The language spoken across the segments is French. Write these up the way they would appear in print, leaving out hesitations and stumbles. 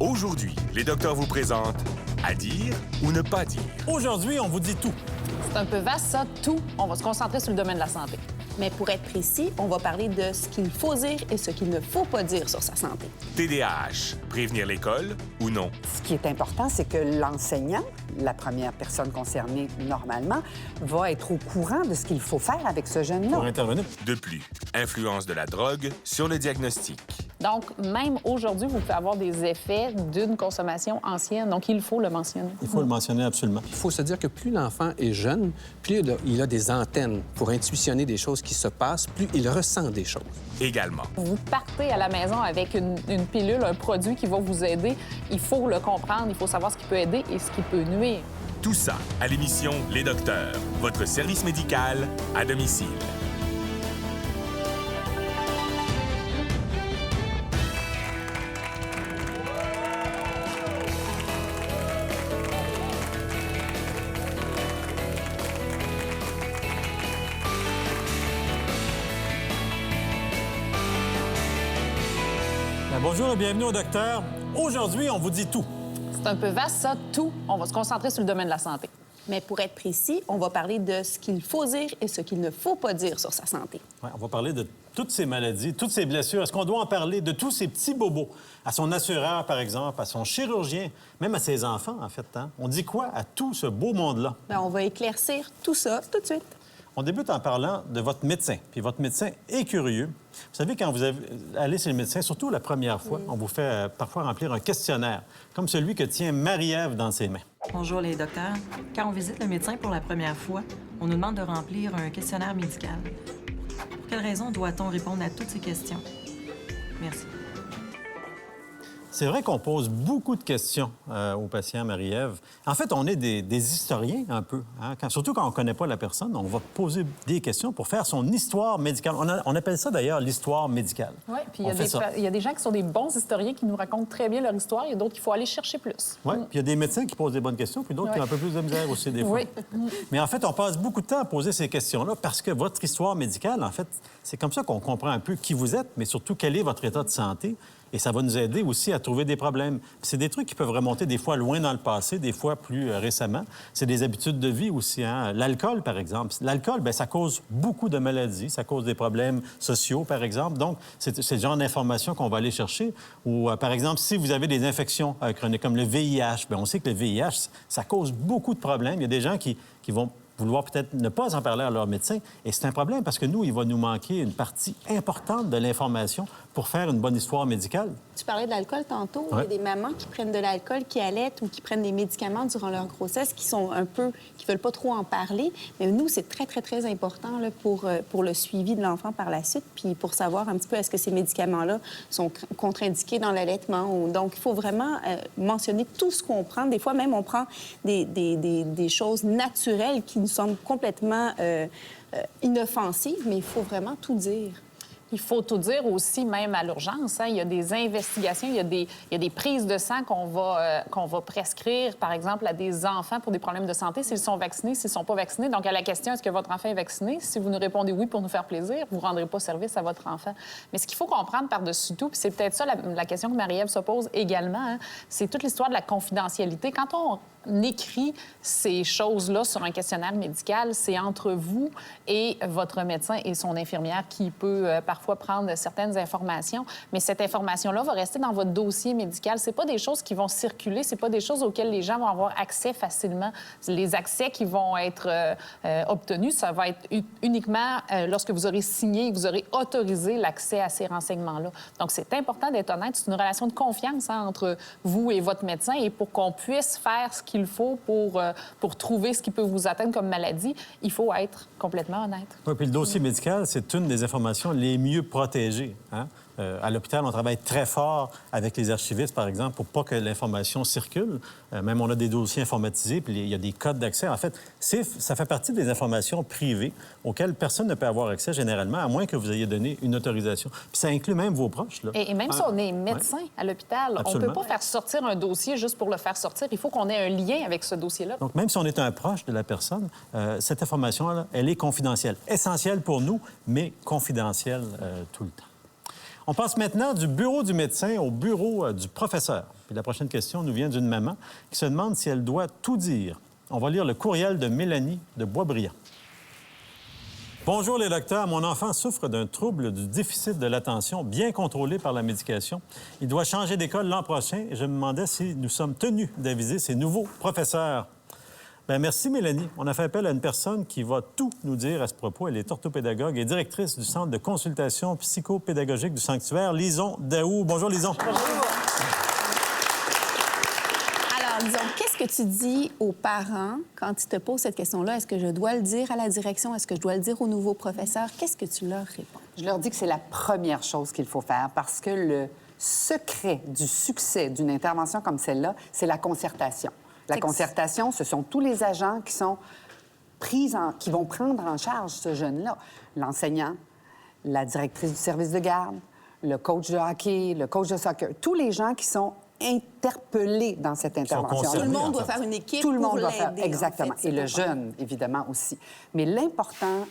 Aujourd'hui, les docteurs vous présentent à dire ou ne pas dire. Aujourd'hui, on vous dit tout. C'est un peu vaste, ça, tout. On va se concentrer sur le domaine de la santé. Mais pour être précis, on va parler de ce qu'il faut dire et ce qu'il ne faut pas dire sur sa santé. TDAH, prévenir l'école ou non? Ce qui est important, c'est que l'enseignant, la première personne concernée normalement, va être au courant de ce qu'il faut faire avec ce jeune-là. Pour intervenir. De plus, influence de la drogue sur le diagnostic. Donc, même aujourd'hui, vous pouvez avoir des effets d'une consommation ancienne. Donc, il faut le mentionner. Il faut le mentionner absolument. Il faut se dire que plus l'enfant est jeune, plus il a des antennes pour intuitionner des choses qui se passent, plus il ressent des choses. Également, Vous partez à la maison avec une pilule, un produit qui va vous aider. Il faut le comprendre, il faut savoir ce qui peut aider et ce qui peut nuire. tout ça à l'émission Les Docteurs, votre service médical à domicile. Bonjour et bienvenue au docteur. Aujourd'hui, on vous dit tout. C'est un peu vaste, ça, tout. On va se concentrer sur le domaine de la santé. Mais pour être précis, on va parler de ce qu'il faut dire et ce qu'il ne faut pas dire sur sa santé. Ouais, on va parler de toutes ces maladies, toutes ces blessures. Est-ce qu'on doit en parler de tous ces petits bobos? À son assureur, par exemple, à son chirurgien, même à ses enfants, en fait. Hein? On dit quoi à tout ce beau monde-là? Bien, on va éclaircir tout ça tout de suite. On débute en parlant de votre médecin. Puis votre médecin est curieux. Vous savez, quand vous allez chez le médecin, surtout la première fois, on vous fait parfois remplir un questionnaire, comme celui que tient Marie-Ève dans ses mains. Bonjour les docteurs. Quand on visite le médecin pour la première fois, on nous demande de remplir un questionnaire médical. Pour quelle raison doit-on répondre à toutes ces questions? Merci. C'est vrai qu'on pose beaucoup de questions aux patients, Marie-Ève. En fait, on est des historiens un peu. Hein? Surtout quand on ne connaît pas la personne, on va poser des questions pour faire son histoire médicale. On appelle ça d'ailleurs l'histoire médicale. Oui, puis il y a des gens qui sont des bons historiens qui nous racontent très bien leur histoire. Il y a d'autres qu'il faut aller chercher plus. Oui, puis il y a des médecins qui posent des bonnes questions, puis d'autres qui ont un peu plus de misère aussi des fois. Oui. Mais en fait, on passe beaucoup de temps à poser ces questions-là parce que votre histoire médicale, en fait, c'est comme ça qu'on comprend un peu qui vous êtes, mais surtout quel est votre état de santé. Et ça va nous aider aussi à trouver des problèmes. C'est des trucs qui peuvent remonter des fois loin dans le passé, des fois plus récemment. C'est des habitudes de vie aussi. Hein? L'alcool, par exemple. L'alcool, bien, ça cause beaucoup de maladies. Ça cause des problèmes sociaux, par exemple. Donc, c'est le genre d'informations qu'on va aller chercher. Ou, par exemple, si vous avez des infections chroniques comme le VIH, bien, on sait que le VIH, ça cause beaucoup de problèmes. Il y a des gens qui vont vouloir peut-être ne pas en parler à leur médecin. Et c'est un problème parce que nous, il va nous manquer une partie importante de l'information pour faire une bonne histoire médicale. Tu parlais de l'alcool tantôt. Il y a des mamans qui prennent de l'alcool, qui allaitent ou qui prennent des médicaments durant leur grossesse, qui veulent pas trop en parler. Mais nous, c'est très, très, très important là, pour le suivi de l'enfant par la suite, puis pour savoir un petit peu est-ce que ces médicaments-là sont contre-indiqués dans l'allaitement. Donc, il faut vraiment mentionner tout ce qu'on prend. Des fois, même, on prend des choses naturelles qui nous semblent complètement inoffensives, mais il faut vraiment tout dire. Il faut tout dire aussi, même à l'urgence. Hein. Il y a des investigations, il y a des prises de sang qu'on va prescrire, par exemple, à des enfants pour des problèmes de santé, s'ils sont vaccinés, s'ils ne sont pas vaccinés. Donc, à la question, est-ce que votre enfant est vacciné? Si vous nous répondez oui pour nous faire plaisir, vous ne rendrez pas service à votre enfant. Mais ce qu'il faut comprendre par-dessus tout, puis c'est peut-être ça la question que Marie-Ève se pose également, hein, c'est toute l'histoire de la confidentialité. Quand on écrit ces choses-là sur un questionnaire médical, c'est entre vous et votre médecin et son infirmière qui peut parfois prendre certaines informations, mais cette information-là va rester dans votre dossier médical. C'est pas des choses qui vont circuler, c'est pas des choses auxquelles les gens vont avoir accès facilement. Les accès qui vont être obtenus, ça va être uniquement lorsque vous aurez signé, vous aurez autorisé l'accès à ces renseignements-là. Donc, c'est important d'être honnête. C'est une relation de confiance hein, entre vous et votre médecin et pour qu'on puisse faire ce qu'il faut pour trouver ce qui peut vous atteindre comme maladie, il faut être complètement honnête. Oui, puis le dossier médical, c'est une des informations les mieux protégées. Hein? À l'hôpital, on travaille très fort avec les archivistes, par exemple, pour pas que l'information circule. Même on a des dossiers informatisés, puis il y a des codes d'accès. En fait, ça fait partie des informations privées auxquelles personne ne peut avoir accès généralement, à moins que vous ayez donné une autorisation. Puis ça inclut même vos proches. Là. Et même si on est médecin à l'hôpital, Absolument. On ne peut pas faire sortir un dossier juste pour le faire sortir. Il faut qu'on ait un lien avec ce dossier-là. Donc, même si on est un proche de la personne, cette information-là, elle est confidentielle. Essentielle pour nous, mais confidentielle tout le temps. On passe maintenant du bureau du médecin au bureau du professeur. Puis la prochaine question nous vient d'une maman qui se demande si elle doit tout dire. On va lire le courriel de Mélanie de Boisbriand. Bonjour les docteurs, mon enfant souffre d'un trouble du déficit de l'attention bien contrôlé par la médication. Il doit changer d'école l'an prochain et je me demandais si nous sommes tenus d'aviser ses nouveaux professeurs. Bien, merci Mélanie. On a fait appel à une personne qui va tout nous dire à ce propos. Elle est orthopédagogue et directrice du centre de consultation psychopédagogique du Sanctuaire, Lison Daou. Bonjour Lison. Alors, disons, qu'est-ce que tu dis aux parents quand ils te posent cette question-là? Est-ce que je dois le dire à la direction? Est-ce que je dois le dire aux nouveaux professeurs? Qu'est-ce que tu leur réponds? Je leur dis que c'est la première chose qu'il faut faire parce que le secret du succès d'une intervention comme celle-là, c'est la concertation. La concertation, ce sont tous les agents qui sont qui vont prendre en charge ce jeune-là. L'enseignant, la directrice du service de garde, le coach de hockey, le coach de soccer, tous les gens qui sont interpellés dans cette intervention. Tout le monde doit faire une équipe. Tout le monde pour doit faire, l'aider, exactement. en fait, Et le jeune, évidemment, aussi. Mais l'important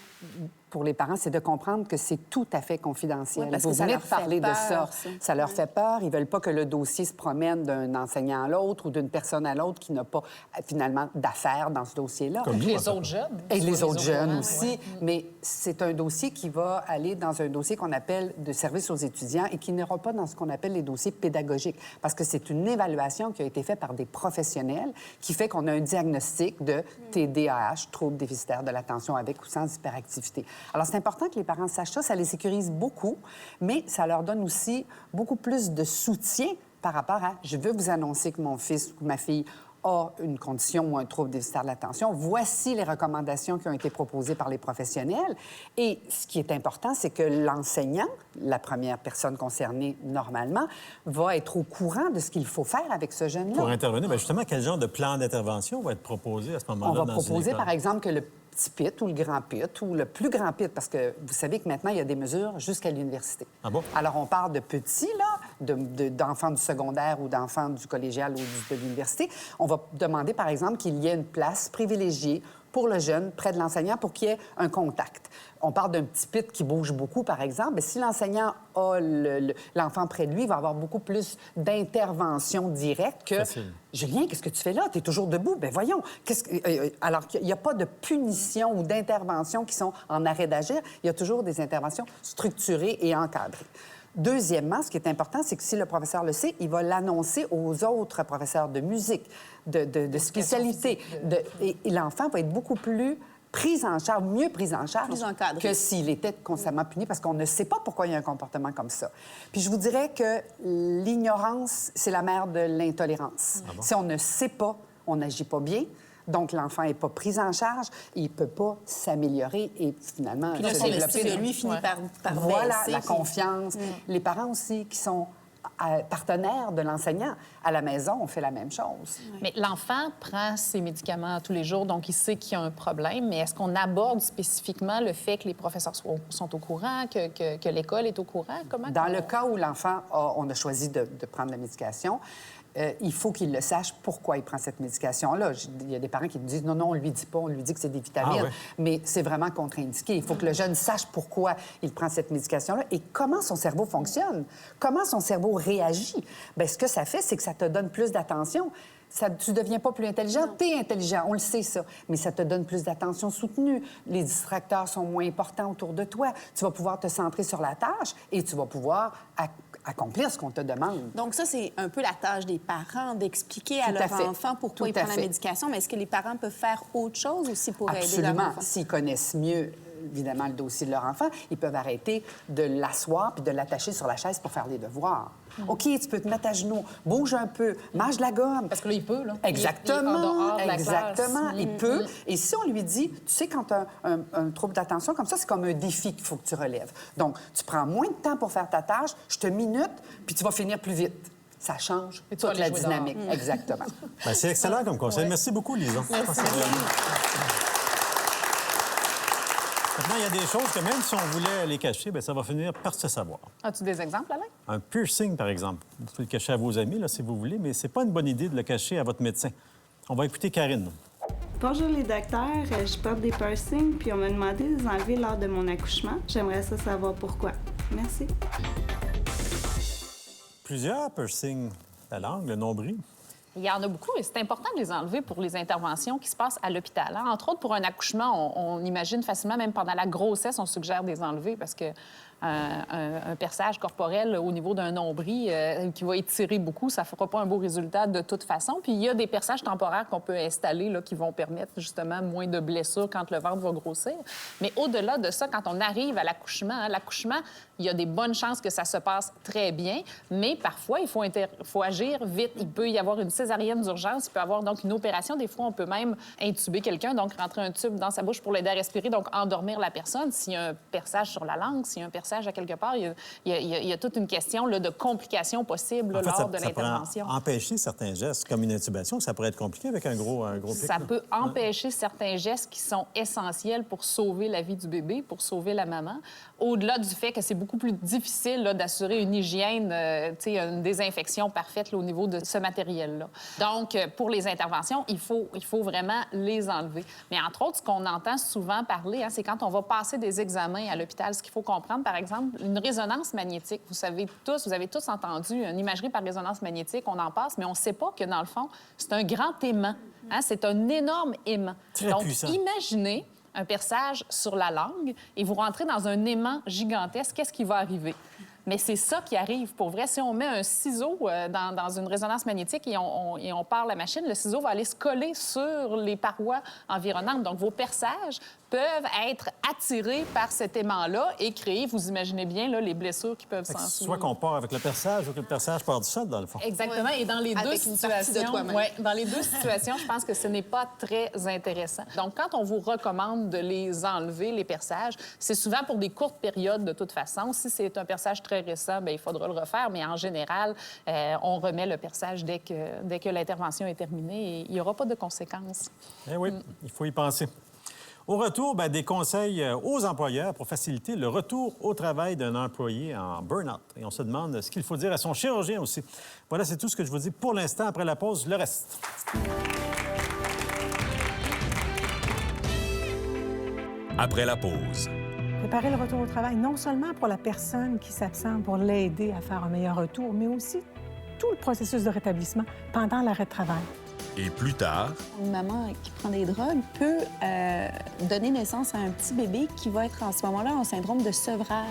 pour les parents, c'est de comprendre que c'est tout à fait confidentiel. Oui, parce Vous que ça venez leur de parler fait de ça. peur, ça. Ça leur fait peur. Ils veulent pas que le dossier se promène d'un enseignant à l'autre ou d'une personne à l'autre qui n'a pas, finalement, d'affaires dans ce dossier-là. Comme nous, Les autres jeunes. Et les autres jeunes parents, aussi. ouais. Mais c'est un dossier qui va aller dans un dossier qu'on appelle de service aux étudiants et qui n'ira pas dans ce qu'on appelle les dossiers pédagogiques. Parce que c'est une évaluation qui a été faite par des professionnels qui fait qu'on a un diagnostic de TDAH, trouble déficitaire de l'attention avec ou sans hyperactivité. Alors, c'est important que les parents sachent ça. Ça les sécurise beaucoup, mais ça leur donne aussi beaucoup plus de soutien par rapport à « je veux vous annoncer que mon fils ou ma fille a une condition ou un trouble déficitaire de l'attention. Voici les recommandations qui ont été proposées par les professionnels. » Et ce qui est important, c'est que l'enseignant, la première personne concernée normalement, va être au courant de ce qu'il faut faire avec ce jeune-là. Pour intervenir, bien justement, quel genre de plan d'intervention va être proposé à ce moment-là? On va proposer, par exemple, que le petit PIT ou le grand PIT ou le plus grand PIT, parce que vous savez que maintenant, il y a des mesures jusqu'à l'université. Ah bon? Alors, on parle de petits, là, d'enfants du secondaire ou d'enfants du collégial ou de l'université. On va demander, par exemple, qu'il y ait une place privilégiée pour le jeune, près de l'enseignant, pour qu'il y ait un contact. On parle d'un petit PIT qui bouge beaucoup, par exemple. Mais si l'enseignant a l'enfant près de lui, il va avoir beaucoup plus d'intervention directe que Facile. « Julien, qu'est-ce que tu fais là? Tu es toujours debout. Bien, voyons. Alors qu'il n'y a pas de punition ou d'intervention qui sont en arrêt d'agir. Il y a toujours des interventions structurées et encadrées. Deuxièmement, ce qui est important, c'est que si le professeur le sait, il va l'annoncer aux autres professeurs de musique, de spécialité. Et l'enfant va être beaucoup plus pris en charge, mieux pris en charge Plus encadré. que s'il était constamment puni, parce qu'on ne sait pas pourquoi il y a un comportement comme ça. Puis je vous dirais que l'ignorance, c'est la mère de l'intolérance. Ah bon? Si on ne sait pas, on n'agit pas bien. Donc, l'enfant n'est pas pris en charge, il ne peut pas s'améliorer et finalement Puis là, son estime de lui finit par voilà, baisser. la confiance. Les parents aussi qui sont partenaires de l'enseignant. À la maison, on fait la même chose. Mais l'enfant prend ses médicaments tous les jours, donc il sait qu'il y a un problème. Mais est-ce qu'on aborde spécifiquement le fait que les professeurs sont au courant, que l'école est au courant? Comment Dans le cas où l'enfant, on a choisi de prendre la médication, il faut qu'il le sache pourquoi il prend cette médication-là. Il y a des parents qui me disent « Non, non, on ne lui dit pas, on lui dit que c'est des vitamines. Ah ouais. » Mais c'est vraiment contre-indiqué. Il faut que le jeune sache pourquoi il prend cette médication-là et comment son cerveau fonctionne, comment son cerveau réagit. Bien, ce que ça fait, c'est que ça te donne plus d'attention. Tu ne deviens pas plus intelligent, tu es intelligent, on le sait ça, mais ça te donne plus d'attention soutenue. Les distracteurs sont moins importants autour de toi. Tu vas pouvoir te centrer sur la tâche et tu vas pouvoir accomplir ce qu'on te demande. Donc ça, c'est un peu la tâche des parents d'expliquer à Tout à leur fait. enfant pourquoi Tout il à prend la fait. médication. Mais est-ce que les parents peuvent faire autre chose aussi pour aider leur Absolument. enfant? S'ils connaissent mieux, évidemment, le dossier de leur enfant, ils peuvent arrêter de l'asseoir puis de l'attacher sur la chaise pour faire les devoirs. OK, tu peux te mettre à genoux, bouge un peu, mange de la gomme. Parce que là, il peut, là. Exactement, Il est en dehors de la exactement. classe. Il peut. Et si on lui dit, tu sais, quand tu as un trouble d'attention comme ça, c'est comme un défi qu'il faut que tu relèves. Donc, tu prends moins de temps pour faire ta tâche, je te minute, puis tu vas finir plus vite. Ça change Et tu vas toute aller la jouer dynamique. Exactement. Bien, c'est excellent comme conseil. Merci beaucoup, Lison. Maintenant, il y a des choses que même si on voulait les cacher, bien, ça va finir par se savoir. As-tu des exemples, Alain? Un piercing, par exemple. Vous pouvez le cacher à vos amis, là, si vous voulez, mais c'est pas une bonne idée de le cacher à votre médecin. On va écouter Karine. Bonjour les docteurs, je porte des piercings puis on m'a demandé de les enlever lors de mon accouchement. J'aimerais ça savoir pourquoi. Merci. plusieurs piercings. La langue, le nombril. Il y en a beaucoup et c'est important de les enlever pour les interventions qui se passent à l'hôpital. Hein. Entre autres, pour un accouchement, on imagine facilement, même pendant la grossesse, on suggère de les enlever parce que un perçage corporel au niveau d'un nombril qui va étirer beaucoup, ça ne fera pas un beau résultat de toute façon. Puis il y a des perçages temporaires qu'on peut installer là, qui vont permettre justement moins de blessures quand le ventre va grossir. Mais au-delà de ça, quand on arrive à l'accouchement, hein, l'accouchement, il y a des bonnes chances que ça se passe très bien, mais parfois, il faut agir vite. Il peut y avoir une césarienne d'urgence, il peut y avoir donc une opération. Des fois, on peut même intuber quelqu'un, donc rentrer un tube dans sa bouche pour l'aider à respirer, donc endormir la personne. S'il y a un perçage sur la langue, s'il y a un perçage à quelque part, il y a toute une question là, de complications possibles là, lors de l'intervention. Ça peut empêcher certains gestes, comme une intubation, ça pourrait être compliqué avec un gros pic. Ça peut empêcher certains gestes qui sont essentiels pour sauver la vie du bébé, pour sauver la maman. Au-delà du fait que c'est beaucoup plus difficile là, d'assurer une hygiène, une désinfection parfaite là, au niveau de ce matériel-là. Donc, pour les interventions, il faut vraiment les enlever. Mais entre autres, ce qu'on entend souvent parler, hein, c'est quand on va passer des examens à l'hôpital. Ce qu'il faut comprendre, par exemple, une résonance magnétique. Vous avez tous entendu une imagerie par résonance magnétique, on en passe, mais on ne sait pas que, dans le fond, c'est un grand aimant. Hein, c'est un énorme aimant. Très Donc, puissant. Imaginez un perçage sur la langue et vous rentrez dans un aimant gigantesque, qu'est-ce qui va arriver? Mais c'est ça qui arrive. Pour vrai, si on met un ciseau dans une résonance magnétique et on part la machine, le ciseau va aller se coller sur les parois environnantes. Donc, vos perçages peuvent être attirés par cet aimant-là et créer, vous imaginez bien, là, les blessures qui peuvent s'ensuivre. Soit qu'on part avec le perçage ou que le perçage part du sol, dans le fond. Exactement. Et dans les deux Avec une partie de situations, toi-même. dans les deux situations, je pense que ce n'est pas très intéressant. Donc, quand on vous recommande de les enlever, les perçages, c'est souvent pour des courtes périodes de toute façon. Si c'est un perçage très récent, bien, il faudra le refaire. Mais en général, on remet le perçage dès que l'intervention est terminée et il n'y aura pas de conséquences. Eh oui, il faut y penser. Au retour, bien, des conseils aux employeurs pour faciliter le retour au travail d'un employé en burn-out. Et on se demande ce qu'il faut dire à son chirurgien aussi. Voilà, c'est tout ce que je vous dis pour l'instant. Après la pause, le reste. Après la pause. Préparer le retour au travail, non seulement pour la personne qui s'absente, pour l'aider à faire un meilleur retour, mais aussi tout le processus de rétablissement pendant l'arrêt de travail. Et plus tard, Une maman qui prend des drogues peut donner naissance à un petit bébé qui va être en ce moment-là en syndrome de sevrage.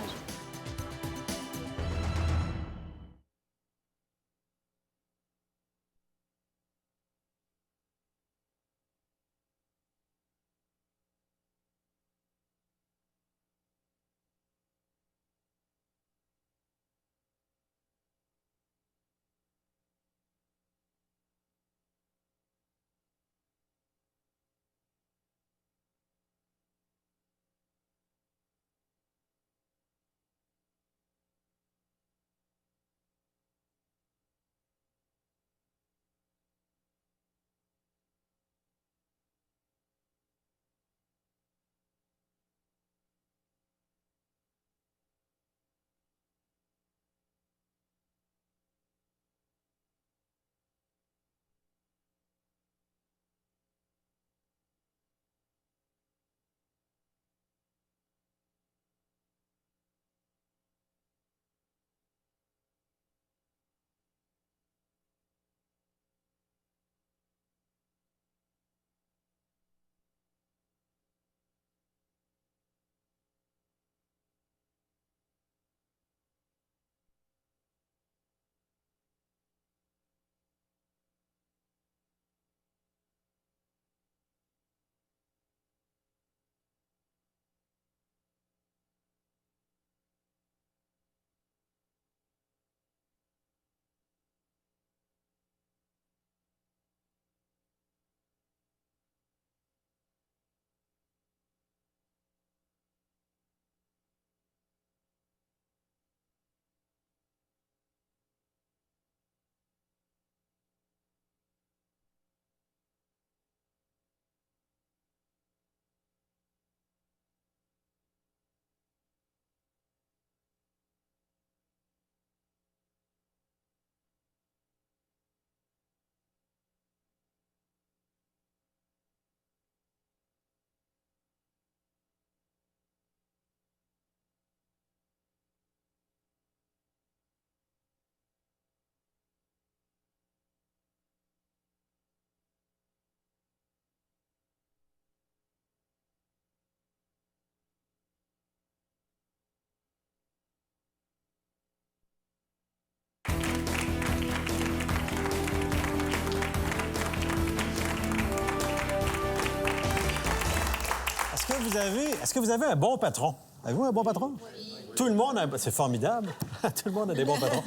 est-ce que vous avez un bon patron? Avez-vous un bon patron? Oui. Tout le monde a... C'est formidable. Tout le monde a des bons patrons.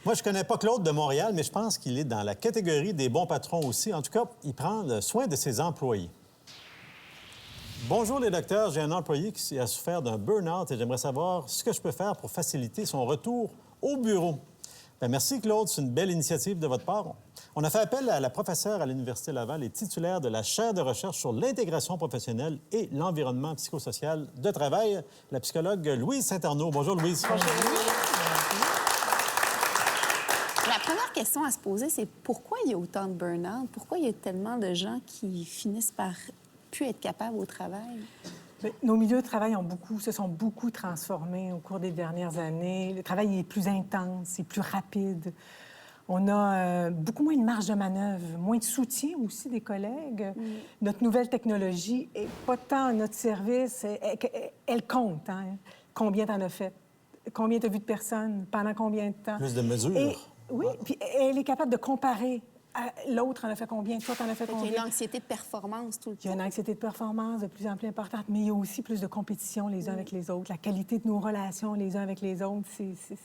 Moi, je ne connais pas Claude de Montréal, mais je pense qu'il est dans la catégorie des bons patrons aussi. En tout cas, il prend soin de ses employés. Bonjour les docteurs, j'ai un employé qui a souffert d'un burn-out et j'aimerais savoir ce que je peux faire pour faciliter son retour au bureau. Bien, merci Claude, c'est une belle initiative de votre part. On a fait appel à la professeure à l'Université Laval et titulaire de la chaire de recherche sur l'intégration professionnelle et l'environnement psychosocial de travail, la psychologue Louise Saint-Arnaud. Bonjour Louise. Bonjour. La première question à se poser, c'est pourquoi il y a autant de burn-out? Pourquoi il y a tellement de gens qui finissent par plus être capables au travail? Bien, nos milieux de travail se sont beaucoup transformés au cours des dernières années. Le travail est plus intense, c'est plus rapide. On a beaucoup moins de marge de manœuvre, moins de soutien aussi des collègues. Notre nouvelle technologie n'est pas tant à notre service, elle compte. Hein? Combien t'en as fait? Combien t'as vu de personnes? Pendant combien de temps? Plus de mesures. Oui, puis elle est capable de comparer. L'autre en a fait combien? Toi, t'en as fait combien? Il y a une anxiété de performance tout le temps. Il y a une anxiété de performance de plus en plus importante, mais il y a aussi plus de compétition les uns avec les autres. La qualité de nos relations les uns avec les autres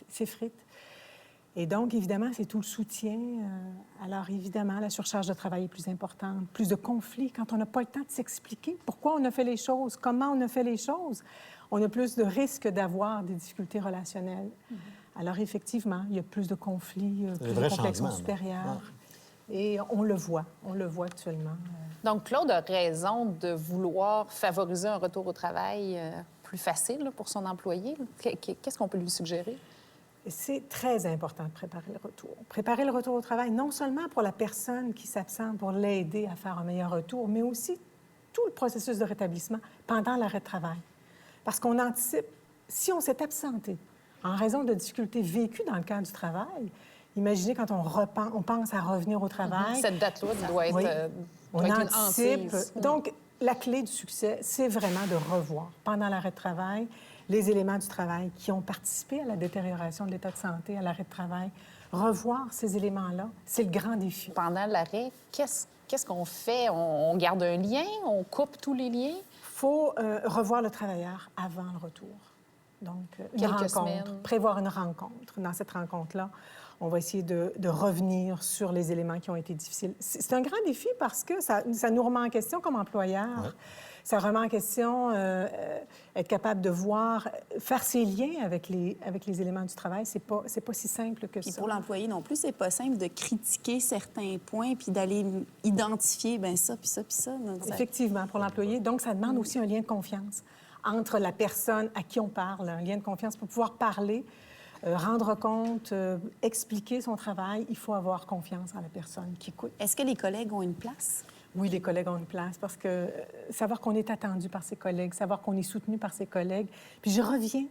s'effrite. Et donc, évidemment, c'est tout le soutien. Alors, évidemment, la surcharge de travail est plus importante, plus de conflits. Quand on n'a pas le temps de s'expliquer pourquoi on a fait les choses, comment on a fait les choses, on a plus de risques d'avoir des difficultés relationnelles. Alors, effectivement, il y a plus de conflits, plus de complexes supérieurs. Et on le voit actuellement. Donc, Claude a raison de vouloir favoriser un retour au travail plus facile là, pour son employé. Qu'est-ce qu'on peut lui suggérer? C'est très important de préparer le retour. Préparer le retour au travail, non seulement pour la personne qui s'absente, pour l'aider à faire un meilleur retour, mais aussi tout le processus de rétablissement pendant l'arrêt de travail. Parce qu'on anticipe, si on s'est absenté en raison de difficultés vécues dans le cadre du travail, imaginez quand on pense à revenir au travail. Cette date-là doit être, on doit être anticipe. une hantise. Donc, la clé du succès, c'est vraiment de revoir pendant l'arrêt de travail les éléments du travail qui ont participé à la détérioration de l'état de santé, à l'arrêt de travail. Revoir ces éléments-là, c'est le grand défi. Pendant l'arrêt, qu'est-ce qu'on fait? On garde un lien? On coupe tous les liens? Il faut revoir le travailleur avant le retour. Donc, une rencontre, semaines. Prévoir une rencontre. Dans cette rencontre-là, on va essayer de revenir sur les éléments qui ont été difficiles. C'est un grand défi parce que ça nous remet en question comme employeur. Ouais. Ça remet en question être capable de voir, faire ses liens avec les éléments du travail. C'est pas si simple que puis ça. Pour l'employé non plus, c'est pas simple de critiquer certains points puis d'aller identifier, bien ça, puis ça, puis ça. Donc, effectivement, pour l'employé. Donc, ça demande aussi un lien de confiance entre la personne à qui on parle, un lien de confiance pour pouvoir parler, rendre compte, expliquer son travail. Il faut avoir confiance en la personne qui écoute. Est-ce que les collègues ont une place? Oui, les collègues ont une place parce que savoir qu'on est attendu par ses collègues, savoir qu'on est soutenu par ses collègues. Puis je reviens.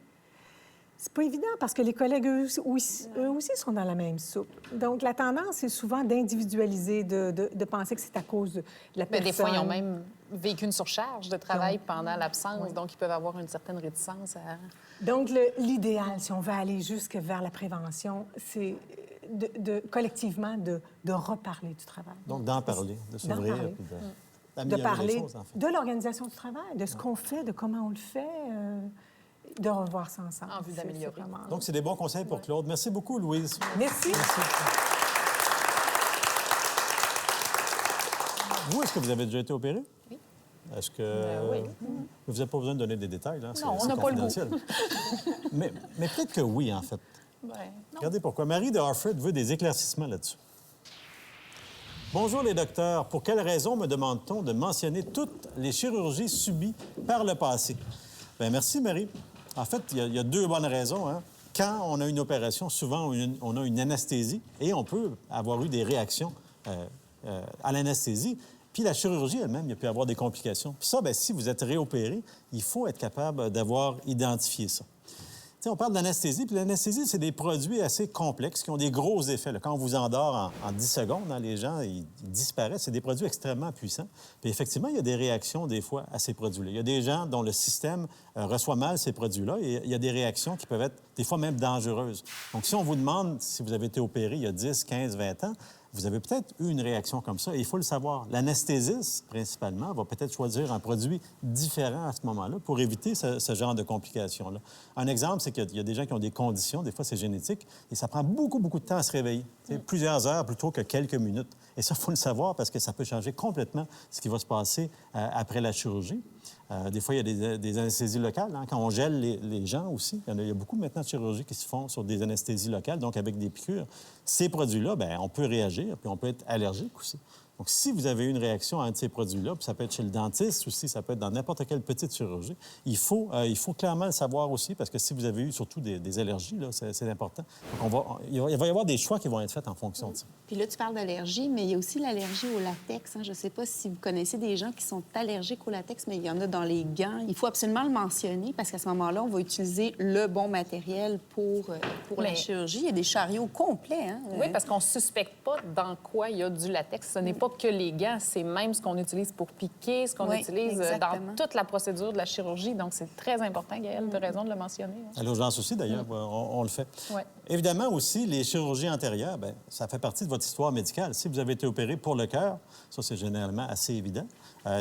C'est pas évident parce que les collègues, eux aussi sont dans la même soupe. Donc, la tendance, c'est souvent d'individualiser, de penser que c'est à cause de la personne. Mais des fois, ils ont même vécu une surcharge de travail pendant l'absence, donc ils peuvent avoir une certaine réticence à... Donc, l'idéal, si on veut aller jusque vers la prévention, c'est collectivement de reparler du travail. Donc, d'en parler, de s'ouvrir. De parler de l'organisation du travail, de ce qu'on fait, de comment on le fait, de revoir ça ensemble. En vue d'améliorer. Donc, c'est des bons conseils pour Claude. Merci beaucoup, Louise. Merci. Vous, est-ce que vous avez déjà été opéré? Oui. Est-ce que... Oui. Vous n'avez pas besoin de donner des détails, là? Non, on n'a pas le goût. mais peut-être que oui, en fait. Ouais. Regardez pourquoi. Marie de Harford veut des éclaircissements là-dessus. Bonjour les docteurs. Pour quelle raison me demande-t-on de mentionner toutes les chirurgies subies par le passé? Bien, merci, Marie. En fait, il y a deux bonnes raisons. Hein. Quand on a une opération, souvent, on a une anesthésie et on peut avoir eu des réactions à l'anesthésie. Puis la chirurgie elle-même, il peut y avoir des complications. Puis ça, bien, si vous êtes réopéré, il faut être capable d'avoir identifié ça. T'sais, on parle d'anesthésie, puis l'anesthésie, c'est des produits assez complexes qui ont des gros effets. Là. Quand on vous endort en 10 secondes, hein, les gens, ils disparaissent. C'est des produits extrêmement puissants. Puis effectivement, il y a des réactions, des fois, à ces produits-là. Il y a des gens dont le système reçoit mal ces produits-là et il y a des réactions qui peuvent être, des fois, même dangereuses. Donc, si on vous demande si vous avez été opéré il y a 10, 15, 20 ans, vous avez peut-être eu une réaction comme ça et il faut le savoir. L'anesthésiste, principalement, va peut-être choisir un produit différent à ce moment-là pour éviter ce genre de complications-là. Un exemple, c'est qu'il y a des gens qui ont des conditions, des fois c'est génétique, et ça prend beaucoup, beaucoup de temps à se réveiller. Plusieurs heures plutôt que quelques minutes. Et ça, il faut le savoir parce que ça peut changer complètement ce qui va se passer après la chirurgie. Des fois, il y a des anesthésies locales. Hein, quand on gèle les gens aussi, il y a beaucoup maintenant de chirurgies qui se font sur des anesthésies locales, donc avec des piqûres. Ces produits-là, bien, on peut réagir, puis on peut être allergique aussi. Donc, si vous avez une réaction à un de ces produits-là, puis ça peut être chez le dentiste aussi, ça peut être dans n'importe quelle petite chirurgie, il faut clairement le savoir aussi, parce que si vous avez eu surtout des allergies, là, c'est important. Donc, il va y avoir des choix qui vont être faits en fonction de ça. Puis là, tu parles d'allergie, mais il y a aussi l'allergie au latex. Hein. Je ne sais pas si vous connaissez des gens qui sont allergiques au latex, mais il y en a dans les gants. Il faut absolument le mentionner, parce qu'à ce moment-là, on va utiliser le bon matériel pour la chirurgie. Il y a des chariots complets. Hein? Oui, parce qu'on ne suspecte pas dans quoi il y a du latex. Ce n'est pas que les gants, c'est même ce qu'on utilise pour piquer, ce qu'on utilise dans toute la procédure de la chirurgie. Donc, c'est très important, Gaëlle, tu as raison de le mentionner. À l'urgence aussi, d'ailleurs, on le fait. Ouais. Évidemment aussi, les chirurgies antérieures, bien, ça fait partie de votre histoire médicale. Si vous avez été opéré pour le cœur, ça, c'est généralement assez évident.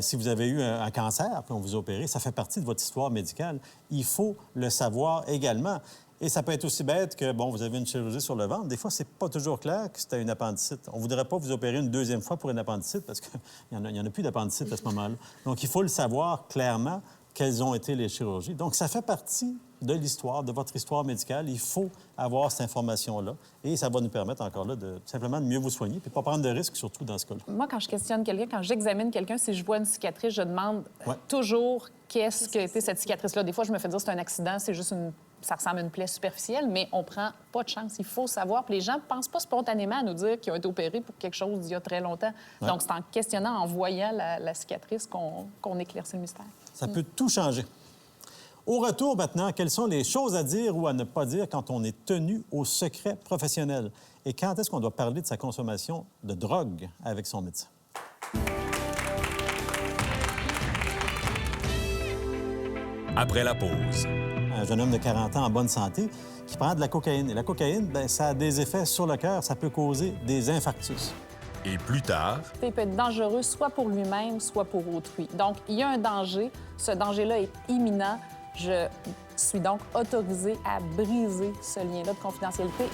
Si vous avez eu un cancer, puis on vous a opéré, ça fait partie de votre histoire médicale. Il faut le savoir également. Et ça peut être aussi bête que, bon, vous avez une chirurgie sur le ventre. Des fois, c'est pas toujours clair que c'était une appendicite. On voudrait pas vous opérer une deuxième fois pour une appendicite parce qu'il y en a plus d'appendicite à ce moment-là. Donc, il faut le savoir clairement quelles ont été les chirurgies. Donc, ça fait partie de l'histoire, de votre histoire médicale. Il faut avoir cette information-là. Et ça va nous permettre encore là simplement de mieux vous soigner et de ne pas prendre de risques, surtout dans ce cas-là. Moi, quand je questionne quelqu'un, quand j'examine quelqu'un, si je vois une cicatrice, je demande toujours qu'est-ce que été cette cicatrice-là. Des fois, je me fais dire c'est un accident, c'est juste ça ressemble à une plaie superficielle, mais on prend pas de chance. Il faut savoir. Puis les gens ne pensent pas spontanément à nous dire qu'ils ont été opérés pour quelque chose d'il y a très longtemps. Ouais. Donc, c'est en questionnant, en voyant la cicatrice qu'on éclaircit le mystère. Ça peut tout changer. Au retour, maintenant, quelles sont les choses à dire ou à ne pas dire quand on est tenu au secret professionnel? Et quand est-ce qu'on doit parler de sa consommation de drogue avec son médecin? Après la pause. Un jeune homme de 40 ans en bonne santé qui prend de la cocaïne. Et la cocaïne, bien, ça a des effets sur le cœur. Ça peut causer des infarctus. Et plus tard... Il peut être dangereux soit pour lui-même, soit pour autrui. Donc, il y a un danger. Ce danger-là est imminent. Je suis donc autorisée à briser ce lien-là de confidentialité.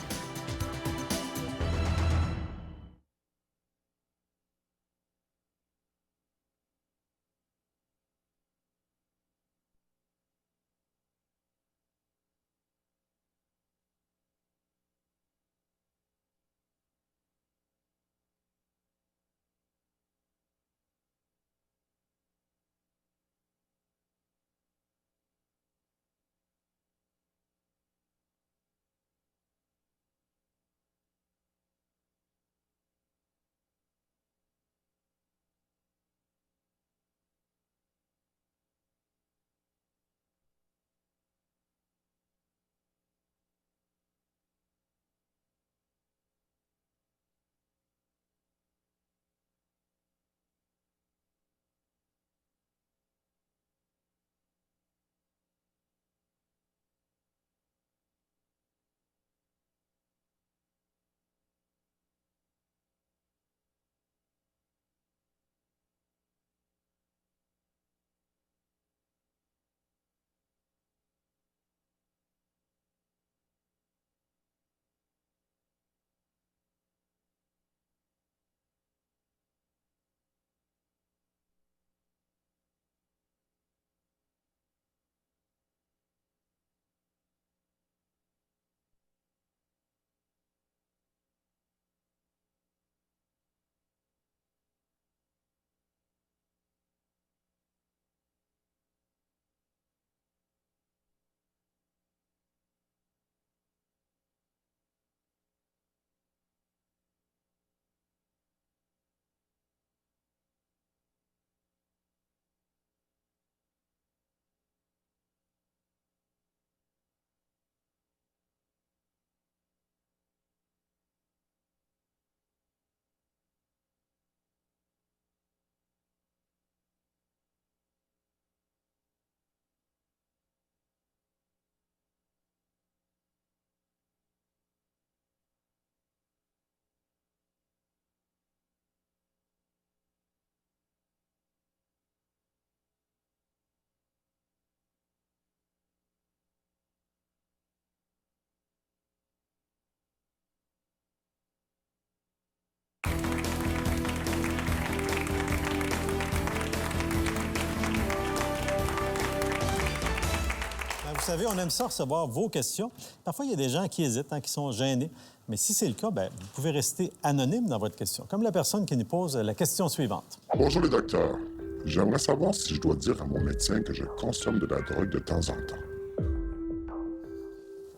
vous savez, on aime ça recevoir vos questions. Parfois, il y a des gens qui hésitent, qui sont gênés. Mais si c'est le cas, bien, vous pouvez rester anonyme dans votre question, comme la personne qui nous pose la question suivante. Bonjour le docteur. J'aimerais savoir si je dois dire à mon médecin que je consomme de la drogue de temps en temps.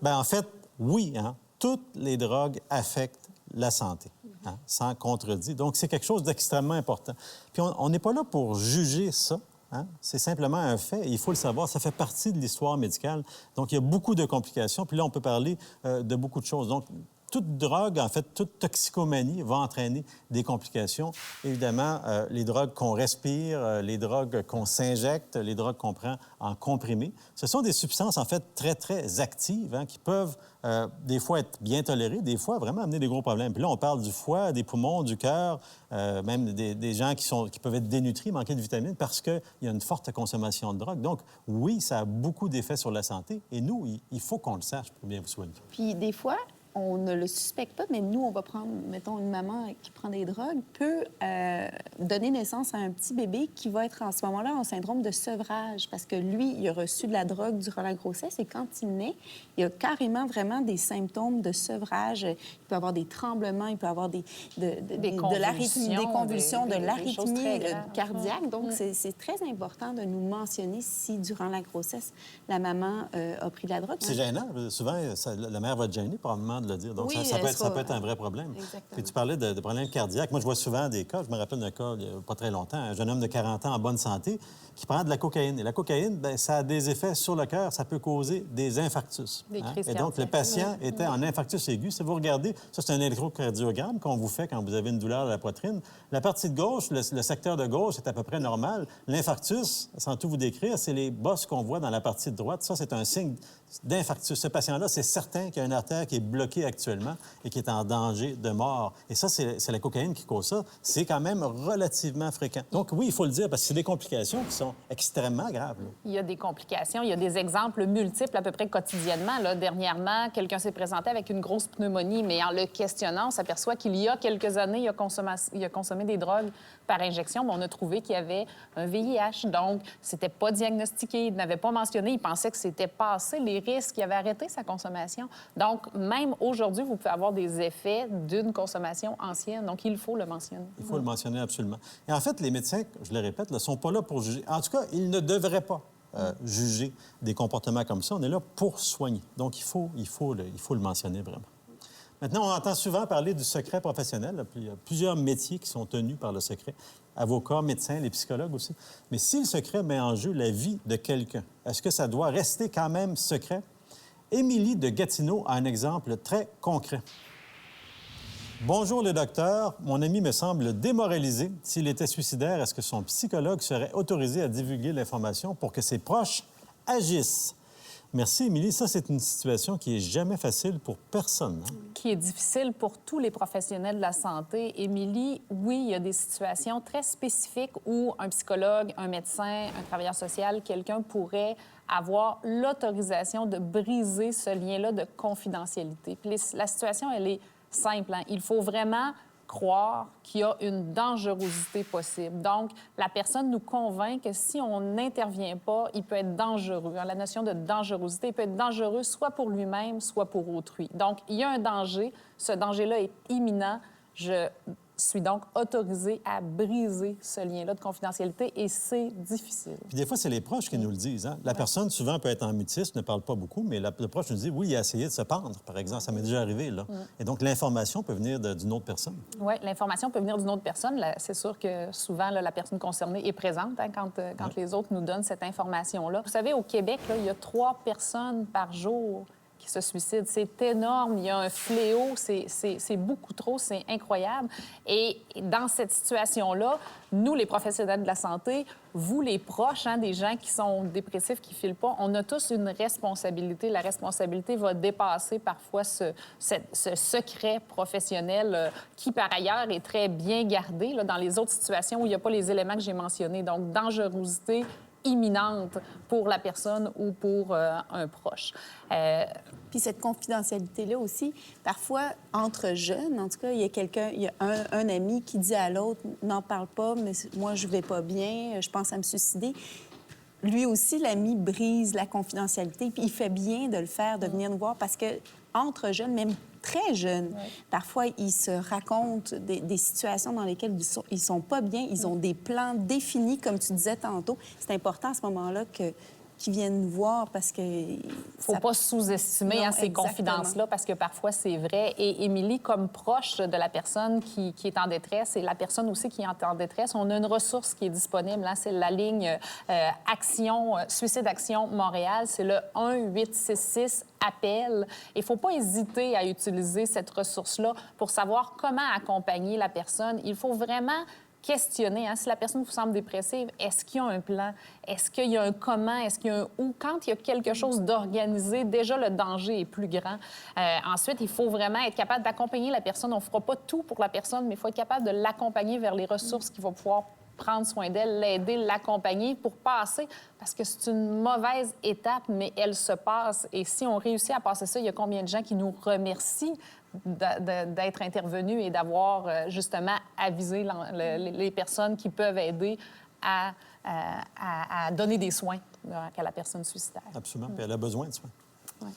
Bien, en fait, oui. Toutes les drogues affectent la santé, sans contredit. Donc, c'est quelque chose d'extrêmement important. Puis, on n'est pas là pour juger ça. C'est simplement un fait. Il faut le savoir. Ça fait partie de l'histoire médicale. Donc, il y a beaucoup de complications. Puis là, on peut parler de beaucoup de choses. Donc, toute drogue, en fait, toute toxicomanie va entraîner des complications. Évidemment, les drogues qu'on respire, les drogues qu'on s'injecte, les drogues qu'on prend en comprimé, ce sont des substances, en fait, très, très actives qui peuvent, des fois, être bien tolérées, des fois, vraiment amener des gros problèmes. Puis là, on parle du foie, des poumons, du cœur, même des gens qui peuvent être dénutris, manquer de vitamines parce qu'il y a une forte consommation de drogue. Donc, oui, ça a beaucoup d'effets sur la santé. Et nous, il faut qu'on le sache pour bien vous soigner. Puis des fois, on ne le suspecte pas, mais nous, on va prendre, mettons, une maman qui prend des drogues peut donner naissance à un petit bébé qui va être en ce moment-là en syndrome de sevrage parce que lui, il a reçu de la drogue durant la grossesse et quand il naît, il y a carrément vraiment des symptômes de sevrage. Il peut avoir des tremblements, il peut avoir des convulsions, de l'arythmie cardiaque. Donc, c'est très important de nous mentionner si, durant la grossesse, la maman a pris de la drogue. C'est gênant. Souvent, la mère va être gênée, probablement, de le dire. Donc, oui, ça peut être un vrai problème. Exactement. Puis tu parlais de problèmes cardiaques. Moi, je vois souvent des cas, je me rappelle d'un cas il n'y a pas très longtemps, un jeune homme de 40 ans en bonne santé qui prend de la cocaïne. Et la cocaïne, bien, ça a des effets sur le cœur, ça peut causer des infarctus. Des crises Et donc, le patient était en infarctus aigu. Si vous regardez, ça, c'est un électrocardiogramme qu'on vous fait quand vous avez une douleur à la poitrine. La partie de gauche, le secteur de gauche est à peu près normal. L'infarctus, sans tout vous décrire, c'est les bosses qu'on voit dans la partie de droite. Ça, c'est un signe d'infarctus. Ce patient-là, c'est certain qu'il y a une artère qui est bloquée actuellement et qui est en danger de mort. Et ça, c'est la cocaïne qui cause ça. C'est quand même relativement fréquent. Donc oui, il faut le dire, parce que c'est des complications qui sont extrêmement graves. Là. Il y a des complications. Il y a des exemples multiples à peu près quotidiennement. Là, dernièrement, quelqu'un s'est présenté avec une grosse pneumonie, mais en le questionnant, on s'aperçoit qu'il y a quelques années, il a consommé des drogues par injection, mais on a trouvé qu'il y avait un VIH. Donc, c'était pas diagnostiqué, il n'avait pas mentionné, il pensait que c'était passé les risques, il avait arrêté sa consommation. Donc, même aujourd'hui, vous pouvez avoir des effets d'une consommation ancienne. Donc, il faut le mentionner. Il faut le mentionner absolument. Et en fait, les médecins, je le répète, ne sont pas là pour juger. En tout cas, ils ne devraient pas juger des comportements comme ça. On est là pour soigner. Donc, il faut le mentionner vraiment. Maintenant, on entend souvent parler du secret professionnel. Il y a plusieurs métiers qui sont tenus par le secret. Avocats, médecins, les psychologues aussi. Mais si le secret met en jeu la vie de quelqu'un, est-ce que ça doit rester quand même secret? Émilie de Gatineau a un exemple très concret. Bonjour le docteur. Mon ami me semble démoralisé. S'il était suicidaire, est-ce que son psychologue serait autorisé à divulguer l'information pour que ses proches agissent? Merci, Émilie. Ça, c'est une situation qui est jamais facile pour personne. Qui est difficile pour tous les professionnels de la santé. Émilie, oui, il y a des situations très spécifiques où un psychologue, un médecin, un travailleur social, quelqu'un pourrait avoir l'autorisation de briser ce lien-là de confidentialité. Puis la situation, elle est simple. Il faut vraiment croire qu'il y a une dangerosité possible. Donc, la personne nous convainc que si on n'intervient pas, il peut être dangereux. La notion de dangerosité, il peut être dangereux soit pour lui-même, soit pour autrui. Donc, il y a un danger. Ce danger-là est imminent. Je suis donc autorisée à briser ce lien-là de confidentialité et c'est difficile. Puis des fois, c'est les proches qui nous le disent. La personne, souvent, peut être en mutisme, ne parle pas beaucoup, mais le proche nous dit, oui, il a essayé de se pendre, par exemple. Ça m'est déjà arrivé, là. Et donc, l'information peut venir d'une autre personne. Oui, l'information peut venir d'une autre personne. C'est sûr que souvent, là, la personne concernée est présente quand les autres nous donnent cette information-là. Vous savez, au Québec, là, il y a 3 personnes par jour qui se suicident. C'est énorme. Il y a un fléau. C'est beaucoup trop. C'est incroyable. Et dans cette situation-là, nous, les professionnels de la santé, vous, les proches des gens qui sont dépressifs, qui ne filent pas, on a tous une responsabilité. La responsabilité va dépasser parfois ce secret professionnel qui, par ailleurs, est très bien gardé là, dans les autres situations où il n'y a pas les éléments que j'ai mentionnés. Donc, dangerosité imminente pour la personne ou pour un proche. Puis cette confidentialité-là aussi, parfois, entre jeunes, en tout cas, il y a un ami qui dit à l'autre « N'en parle pas, mais moi, je vais pas bien, je pense à me suicider ». lui aussi, l'ami brise la confidentialité, puis il fait bien de le faire, de venir nous voir, parce que entre jeunes, même très jeunes, parfois, ils se racontent des situations dans lesquelles ils sont pas bien, ils ont des plans définis, comme tu disais tantôt. C'est important à ce moment-là qu'ils viennent nous voir parce que... Faut pas sous-estimer ces confidences-là parce que parfois, c'est vrai. Et Émilie, comme proche de la personne qui est en détresse et la personne aussi qui est en détresse, on a une ressource qui est disponible. Hein, c'est la ligne Suicide Action Montréal. C'est le 1-866-APPEL. Il faut pas hésiter à utiliser cette ressource-là pour savoir comment accompagner la personne. Il faut vraiment questionner. Hein, si la personne vous semble dépressive, est-ce qu'il y a un plan? Est-ce qu'il y a un comment? Est-ce qu'il y a un où? Quand il y a quelque chose d'organisé, déjà, le danger est plus grand. Ensuite, il faut vraiment être capable d'accompagner la personne. On ne fera pas tout pour la personne, mais il faut être capable de l'accompagner vers les ressources qui vont pouvoir prendre soin d'elle, l'aider, l'accompagner pour passer, parce que c'est une mauvaise étape, mais elle se passe. Et si on réussit à passer ça, il y a combien de gens qui nous remercient d'être intervenus et d'avoir justement avisé les personnes qui peuvent aider à donner des soins à la personne suicidaire. Absolument. Puis elle a besoin de soins. Ouais.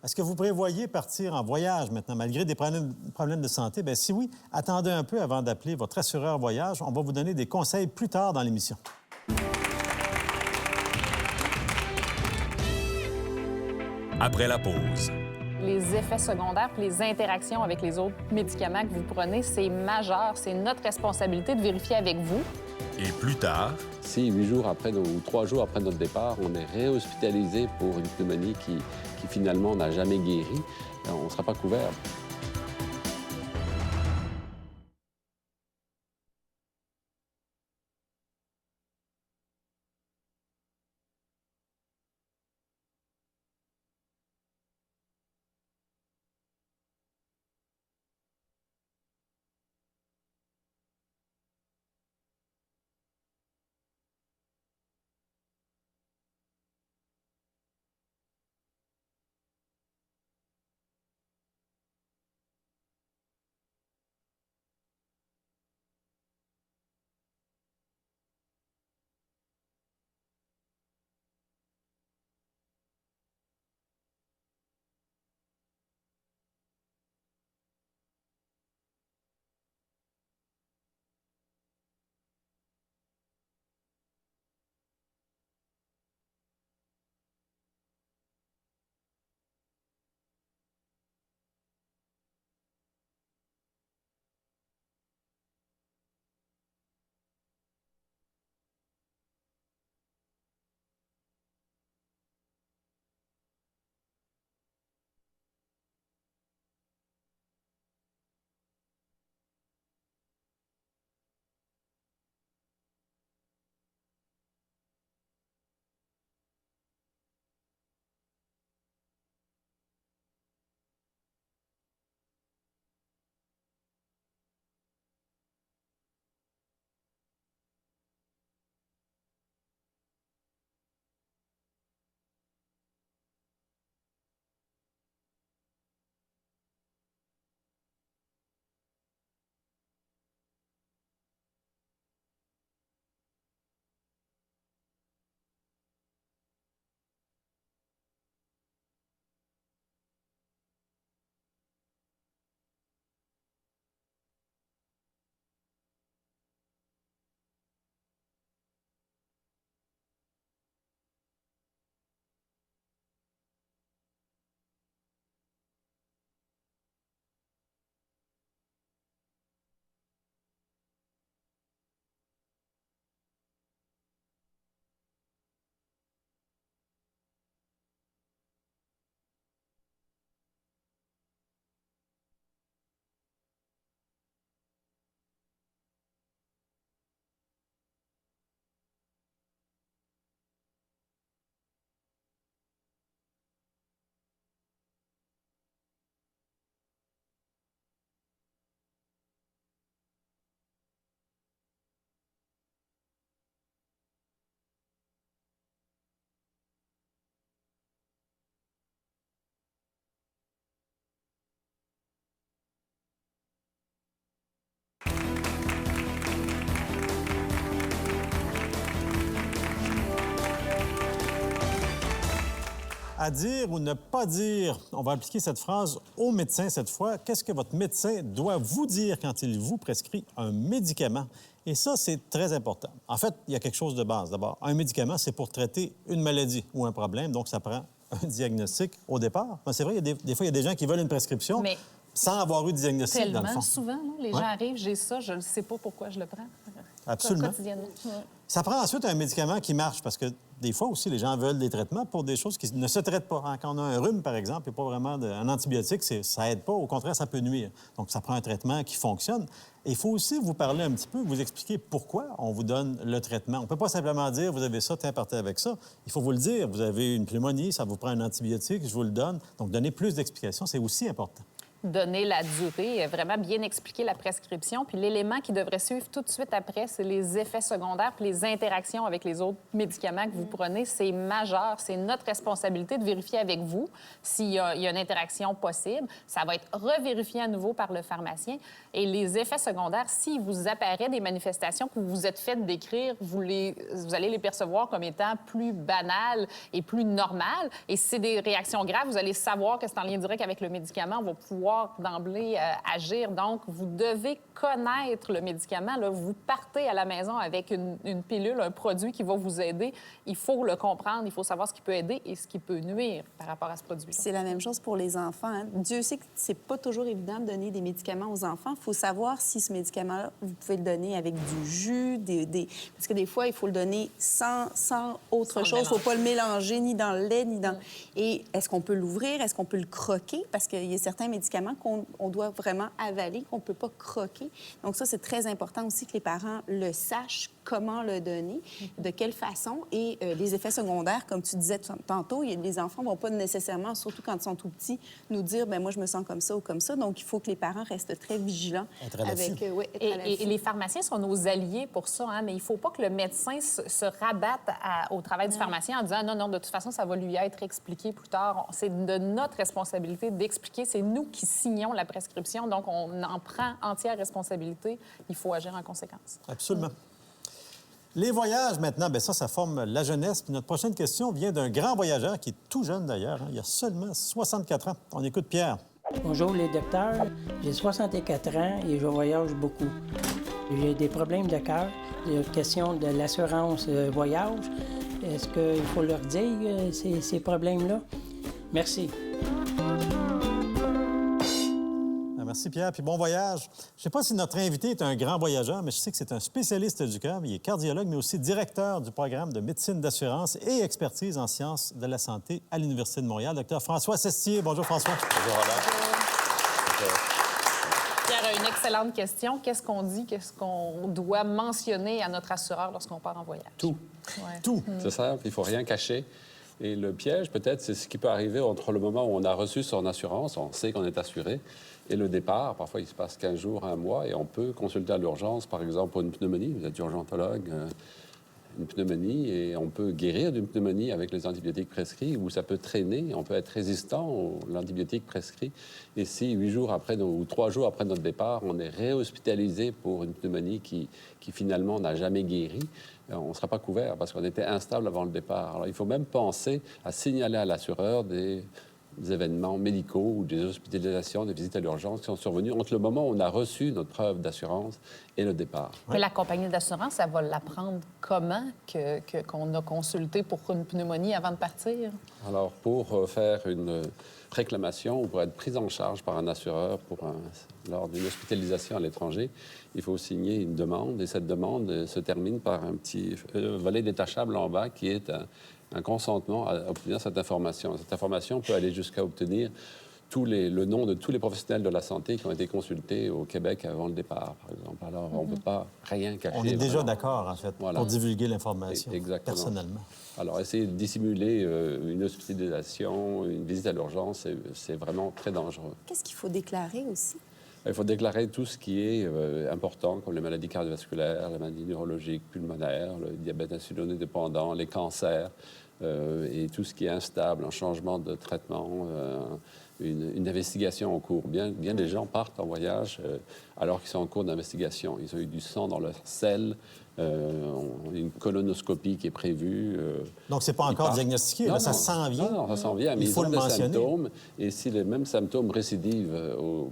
Est-ce que vous prévoyez partir en voyage maintenant, malgré des problèmes de santé? Bien, si oui, attendez un peu avant d'appeler votre assureur voyage. On va vous donner des conseils plus tard dans l'émission. Après la pause. Les effets secondaires puis les interactions avec les autres médicaments que vous prenez, c'est majeur. C'est notre responsabilité de vérifier avec vous. Et plus tard... Si 8 jours après ou 3 jours après notre départ, on est réhospitalisé pour une pneumonie qui finalement n'a jamais guéri, on ne sera pas couvert. à dire ou ne pas dire, on va appliquer cette phrase au médecin cette fois. Qu'est-ce que votre médecin doit vous dire quand il vous prescrit un médicament? Et ça, c'est très important. En fait, il y a quelque chose de base. D'abord, un médicament, c'est pour traiter une maladie ou un problème, donc ça prend un diagnostic au départ. Ben, c'est vrai, des fois, il y a des gens qui veulent une prescription Mais sans avoir eu de diagnostic, dans le tellement fond. souvent, là, les gens arrivent, j'ai ça, je ne sais pas pourquoi je le prends. Absolument. Quotidiennement. Ouais. Ça prend ensuite un médicament qui marche, parce que des fois aussi, les gens veulent des traitements pour des choses qui ne se traitent pas. Hein, quand on a un rhume, par exemple, et pas vraiment un antibiotique, ça aide pas. Au contraire, ça peut nuire. Donc, ça prend un traitement qui fonctionne. Et il faut aussi vous parler un petit peu, vous expliquer pourquoi on vous donne le traitement. On ne peut pas simplement dire, vous avez ça, tiens, partez avec ça. Il faut vous le dire. Vous avez une pneumonie, ça vous prend un antibiotique, je vous le donne. Donc, donner plus d'explications, c'est aussi important. Donner la durée, vraiment bien expliquer la prescription. Puis l'élément qui devrait suivre tout de suite après, c'est les effets secondaires puis les interactions avec les autres médicaments que vous prenez. C'est majeur. C'est notre responsabilité de vérifier avec vous s'il y a une interaction possible. Ça va être revérifié à nouveau par le pharmacien. Et les effets secondaires, s'il vous apparaît des manifestations que vous vous êtes fait décrire, vous allez les percevoir comme étant plus banales et plus normales. Et si c'est des réactions graves, vous allez savoir que c'est en lien direct avec le médicament. On va pouvoir d'emblée agir. Donc, vous devez connaître le médicament. Là, vous partez à la maison avec une pilule, un produit qui va vous aider. Il faut le comprendre. Il faut savoir ce qui peut aider et ce qui peut nuire par rapport à ce produit-là. C'est la même chose pour les enfants. Hein. Dieu sait que c'est pas toujours évident de donner des médicaments aux enfants. Il faut savoir si ce médicament-là, vous pouvez le donner avec du jus, parce que des fois, il faut le donner sans autre chose. Il ne faut pas le mélanger ni dans le lait, ni dans... Et est-ce qu'on peut l'ouvrir? Est-ce qu'on peut le croquer? Parce qu'il y a certains médicaments qu'on doit vraiment avaler, qu'on ne peut pas croquer. Donc ça, c'est très important aussi que les parents le sachent, comment le donner, de quelle façon. Et les effets secondaires, comme tu disais tantôt, les enfants ne vont pas nécessairement, surtout quand ils sont tout petits, nous dire, bien moi, je me sens comme ça ou comme ça. Donc, il faut que les parents restent très vigilants. Et les pharmaciens sont nos alliés pour ça, hein, mais il ne faut pas que le médecin se rabatte au travail du pharmacien en disant, non, de toute façon, ça va lui être expliqué plus tard. C'est de notre responsabilité d'expliquer. C'est nous qui signons la prescription, donc on en prend entière responsabilité. Il faut agir en conséquence. Absolument. Les voyages, maintenant, bien ça forme la jeunesse. Puis notre prochaine question vient d'un grand voyageur qui est tout jeune, d'ailleurs. Hein. Il a seulement 64 ans. On écoute Pierre. Bonjour, les docteurs. J'ai 64 ans et je voyage beaucoup. J'ai des problèmes de cœur, des questions de l'assurance voyage. Est-ce qu'il faut leur dire ces problèmes-là? Merci. Merci, Pierre. Puis bon voyage. Je ne sais pas si notre invité est un grand voyageur, mais je sais que c'est un spécialiste du cœur. Il est cardiologue, mais aussi directeur du programme de médecine d'assurance et expertise en sciences de la santé à l'Université de Montréal. Docteur François Sestier. Bonjour, François. Bonjour, Robert. Pierre a une excellente question. Qu'est-ce qu'on dit? Qu'est-ce qu'on doit mentionner à notre assureur lorsqu'on part en voyage? Tout. Ouais. Tout. C'est simple, il ne faut rien cacher. Et le piège, peut-être, c'est ce qui peut arriver entre le moment où on a reçu son assurance, on sait qu'on est assuré, et le départ. Parfois, il se passe 15 jours, 1 mois, et on peut consulter à l'urgence, par exemple, pour une pneumonie. Vous êtes urgentologue, une pneumonie, et on peut guérir d'une pneumonie avec les antibiotiques prescrits, ou ça peut traîner, on peut être résistant à l'antibiotique prescrit. Et si 8 jours après, ou 3 jours après notre départ, on est réhospitalisé pour une pneumonie qui finalement n'a jamais guéri, on ne sera pas couvert parce qu'on était instable avant le départ. Alors, il faut même penser à signaler à l'assureur des événements médicaux ou des hospitalisations, des visites à l'urgence qui sont survenus entre le moment où on a reçu notre preuve d'assurance et le départ. Mais la compagnie d'assurance, elle va l'apprendre comment qu'on a consulté pour une pneumonie avant de partir? Alors, pour faire une réclamation ou pour être prise en charge par un assureur lors d'une hospitalisation à l'étranger, il faut signer une demande et cette demande se termine par un petit volet détachable en bas qui est un consentement à obtenir cette information. Cette information peut aller jusqu'à obtenir le nom de tous les professionnels de la santé qui ont été consultés au Québec avant le départ, par exemple. Alors, on ne peut pas rien cacher. On est déjà d'accord, en fait, pour divulguer l'information personnellement. Alors, essayer de dissimuler une hospitalisation, une visite à l'urgence, c'est vraiment très dangereux. Qu'est-ce qu'il faut déclarer aussi? Il faut déclarer tout ce qui est important, comme les maladies cardiovasculaires, les maladies neurologiques, pulmonaires, le diabète insulinodépendant, les cancers, et tout ce qui est instable, un changement de traitement, une investigation en cours. Bien des gens partent en voyage alors qu'ils sont en cours d'investigation. Ils ont eu du sang dans leur selle, une colonoscopie qui est prévue. Donc, ce n'est pas encore diagnostiqué, là, ça s'en vient? Non, ça s'en vient, mais ils ont des symptômes. Et si les mêmes symptômes récidivent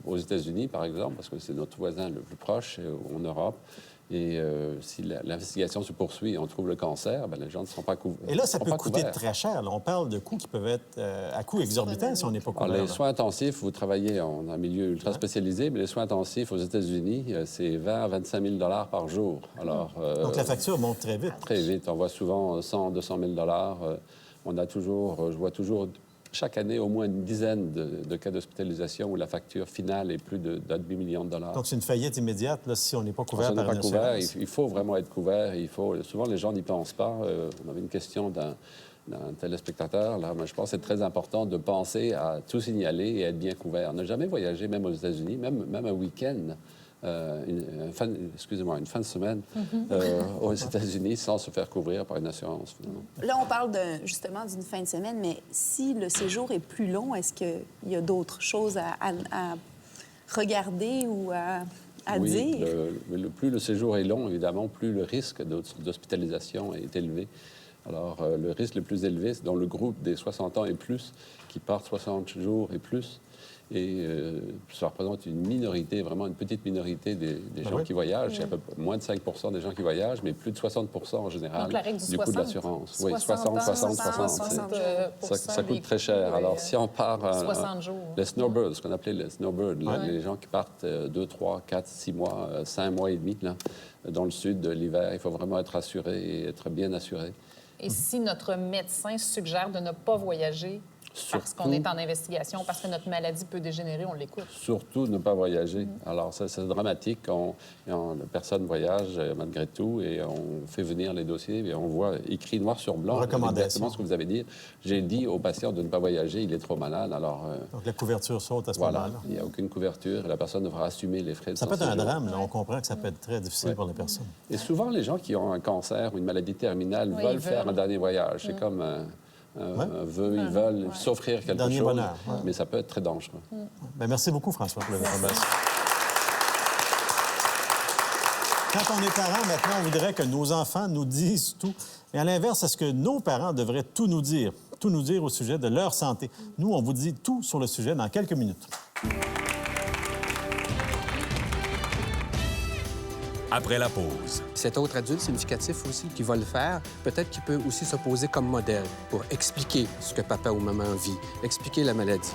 aux États-Unis, par exemple, parce que c'est notre voisin le plus proche en Europe, et si l'investigation se poursuit et on trouve le cancer, bien, les gens ne sont pas couverts. Et là, ça peut coûter très cher. Là, on parle de coûts qui peuvent être à coûts exorbitants si on n'est pas couvert. Les soins intensifs, vous travaillez en un milieu ultra spécialisé, mais les soins intensifs aux États-Unis, c'est 20 à 25 000 par jour. Alors, donc, la facture monte très vite. Très vite. On voit souvent 100, 200 000 On a toujours, je vois toujours chaque année au moins une dizaine de cas d'hospitalisation où la facture finale est plus d'un demi-million de dollars. Donc, c'est une faillite immédiate là, si on n'est pas couvert par une assurance. Il faut vraiment être couvert. Souvent, les gens n'y pensent pas. On avait une question d'un téléspectateur. Là, moi, je pense que c'est très important de penser à tout signaler et être bien couvert. Ne jamais voyager, même aux États-Unis, même un week-end. Une fin de semaine aux États-Unis sans se faire couvrir par une assurance, finalement. Là, on parle justement d'une fin de semaine, mais si le séjour est plus long, est-ce qu'il y a d'autres choses à regarder ou à dire? Plus le séjour est long, évidemment, plus le risque d'hospitalisation est élevé. Alors, le risque le plus élevé, c'est dans le groupe des 60 ans et plus, qui partent 60 jours et plus. Et ça représente une minorité, vraiment une petite minorité des gens qui voyagent. C'est à peu près moins de 5 des gens qui voyagent, mais plus de 60 en général du coût de l'assurance. Oui, 60. Ça coûte très cher. Alors, si on part... les snowbirds, ce qu'on appelait les snowbirds, les gens qui partent 2, 3, 4, 6 mois, 5 mois et demi, là, dans le sud de l'hiver, il faut vraiment être assuré et être bien assuré. Et si notre médecin suggère de ne pas voyager... Parce qu'on est en investigation, parce que notre maladie peut dégénérer, on l'écoute. Surtout ne pas voyager. Alors, c'est dramatique. Personne voyage malgré tout et on fait venir les dossiers et on voit écrit noir sur blanc exactement ce que vous avez dit. J'ai dit au patient de ne pas voyager, il est trop malade. Alors, donc, la couverture saute à ce moment-là. Il n'y a aucune couverture et la personne devra assumer les frais de ça peut être un drame. Là. On comprend que ça peut être très difficile pour les personnes. Et souvent, les gens qui ont un cancer ou une maladie terminale veulent faire un dernier voyage. C'est comme... ils veulent s'offrir quelque chose, bonheur, mais ça peut être très dangereux. Bien, merci beaucoup, François, pour l'information. Quand on est parents, maintenant, on voudrait que nos enfants nous disent tout. Mais à l'inverse, est-ce que nos parents devraient tout nous dire au sujet de leur santé? Nous, on vous dit tout sur le sujet dans quelques minutes. Après la pause. Cet autre adulte significatif aussi qui va le faire, peut-être qu'il peut aussi se poser comme modèle pour expliquer ce que papa ou maman vit, expliquer la maladie.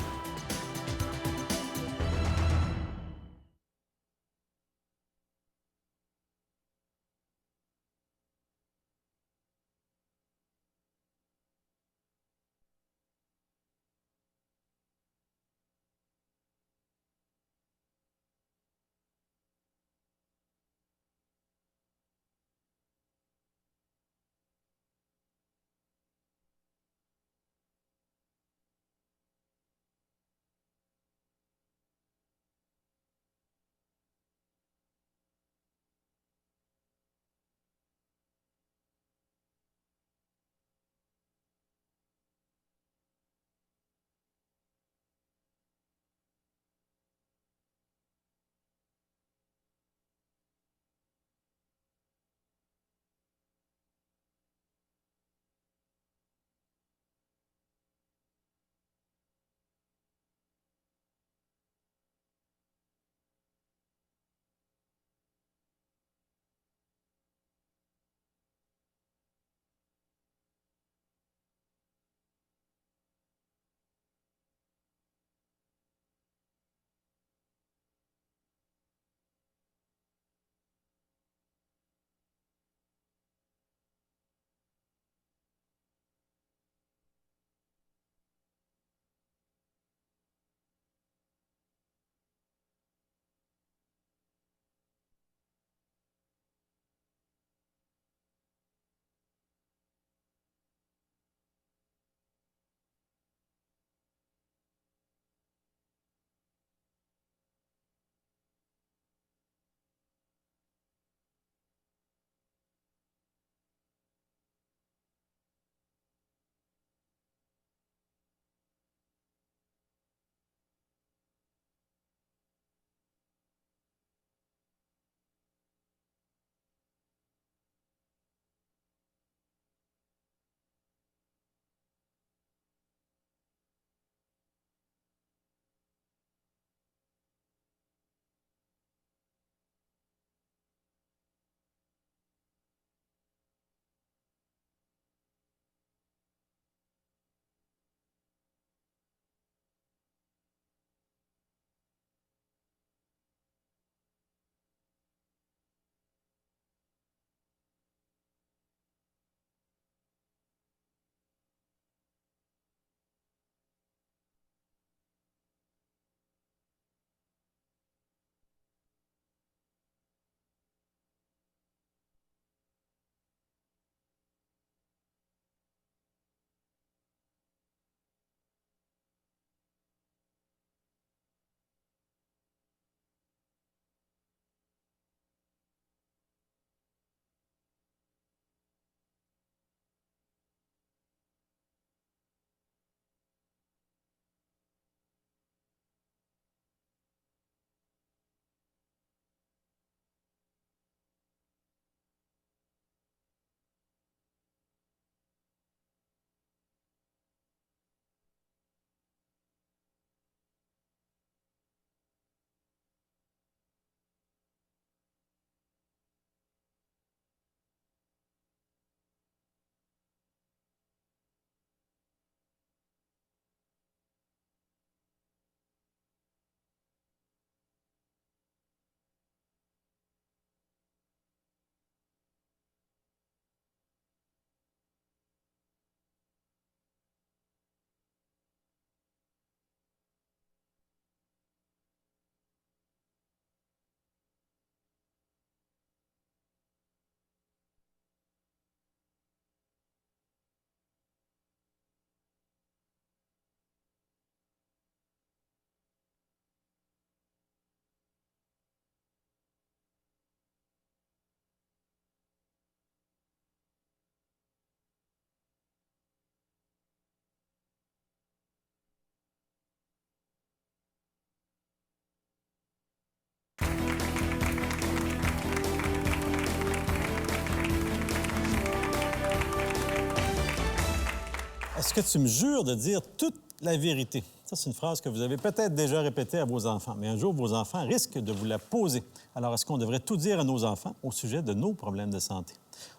Est-ce que tu me jures de dire toute la vérité? Ça, c'est une phrase que vous avez peut-être déjà répétée à vos enfants, mais un jour, vos enfants risquent de vous la poser. Alors, est-ce qu'on devrait tout dire à nos enfants au sujet de nos problèmes de santé?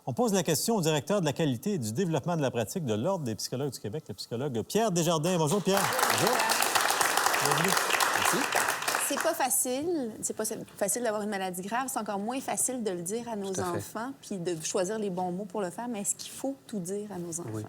On pose la question au directeur de la qualité et du développement de la pratique de l'Ordre des psychologues du Québec, le psychologue Pierre Desjardins. Bonjour, Pierre. Bonjour. Bienvenue. Merci. C'est pas facile d'avoir une maladie grave. C'est encore moins facile de le dire à nos enfants puis de choisir les bons mots pour le faire. Mais est-ce qu'il faut tout dire à nos enfants? Oui.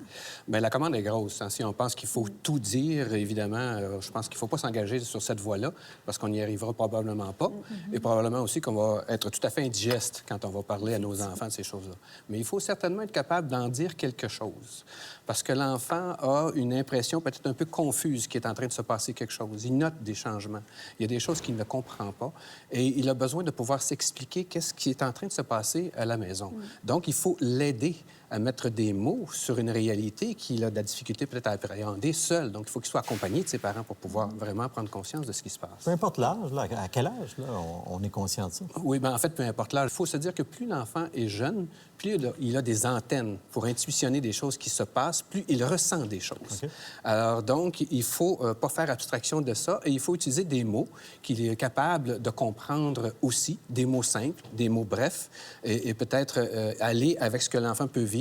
Bien, la commande est grosse. Hein. Si on pense qu'il faut tout dire, évidemment, je pense qu'il ne faut pas s'engager sur cette voie-là parce qu'on n'y arrivera probablement pas. Et probablement aussi qu'on va être tout à fait indigeste quand on va parler à nos enfants de ces choses-là. Mais il faut certainement être capable d'en dire quelque chose. Parce que l'enfant a une impression peut-être un peu confuse qu'il est en train de se passer quelque chose. Il note des changements. Il y a des choses qu'il ne comprend pas. Et il a besoin de pouvoir s'expliquer qu'est-ce qui est en train de se passer à la maison. Donc, il faut l'aider à mettre des mots sur une réalité qu'il a de la difficulté peut-être à appréhender seul. Donc, il faut qu'il soit accompagné de ses parents pour pouvoir vraiment prendre conscience de ce qui se passe. Peu importe l'âge, là, à quel âge là, on est conscient de ça? Oui, bien, en fait, peu importe l'âge. Il faut se dire que plus l'enfant est jeune, plus il a des antennes pour intuitionner des choses qui se passent, plus il ressent des choses. Okay. Alors, donc, il ne faut pas faire abstraction de ça et il faut utiliser des mots qu'il est capable de comprendre aussi, des mots simples, des mots brefs, et peut-être aller avec ce que l'enfant peut vivre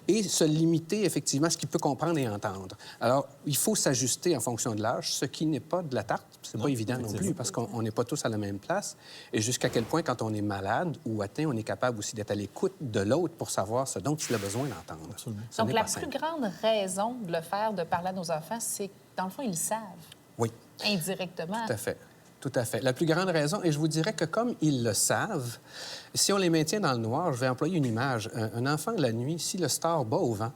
et se limiter effectivement à ce qu'il peut comprendre et entendre. Alors, il faut s'ajuster en fonction de l'âge, ce qui n'est pas de la tarte. C'est pas évident non plus parce qu'on n'est pas tous à la même place. Et jusqu'à quel point, quand on est malade ou atteint, on est capable aussi d'être à l'écoute de l'autre pour savoir ce dont il a besoin d'entendre. Donc, la plus grande raison de le faire, de parler à nos enfants, c'est que, dans le fond, ils le savent. Oui. Indirectement. Tout à fait. Tout à fait. La plus grande raison, et je vous dirais que comme ils le savent, si on les maintient dans le noir, je vais employer une image. Un enfant, la nuit, si le star bat au vent,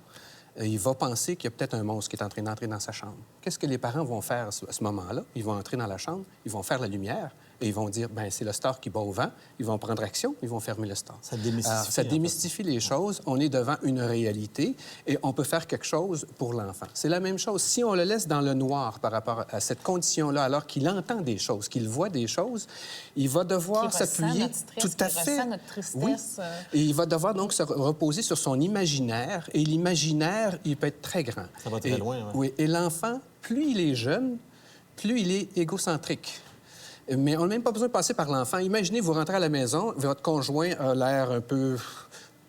il va penser qu'il y a peut-être un monstre qui est en train d'entrer dans sa chambre. Qu'est-ce que les parents vont faire à ce moment-là? Ils vont entrer dans la chambre, ils vont faire la lumière et ils vont dire, bien, c'est le star qui bat au vent. Ils vont prendre action, ils vont fermer le star. Ça démystifie. Alors, ça démystifie les choses. On est devant une réalité et on peut faire quelque chose pour l'enfant. C'est la même chose. Si on le laisse dans le noir par rapport à cette condition-là, alors qu'il entend des choses, qu'il voit des choses, il va devoir s'appuyer... Tout à fait. Ressent notre tristesse. Oui. Et il va devoir donc se reposer sur son imaginaire. Et l'imaginaire, il peut être très grand. Ça va très loin, oui. Et l'enfant, plus il est jeune, plus il est égocentrique. Mais on n'a même pas besoin de passer par l'enfant. Imaginez, vous rentrez à la maison, votre conjoint a l'air un peu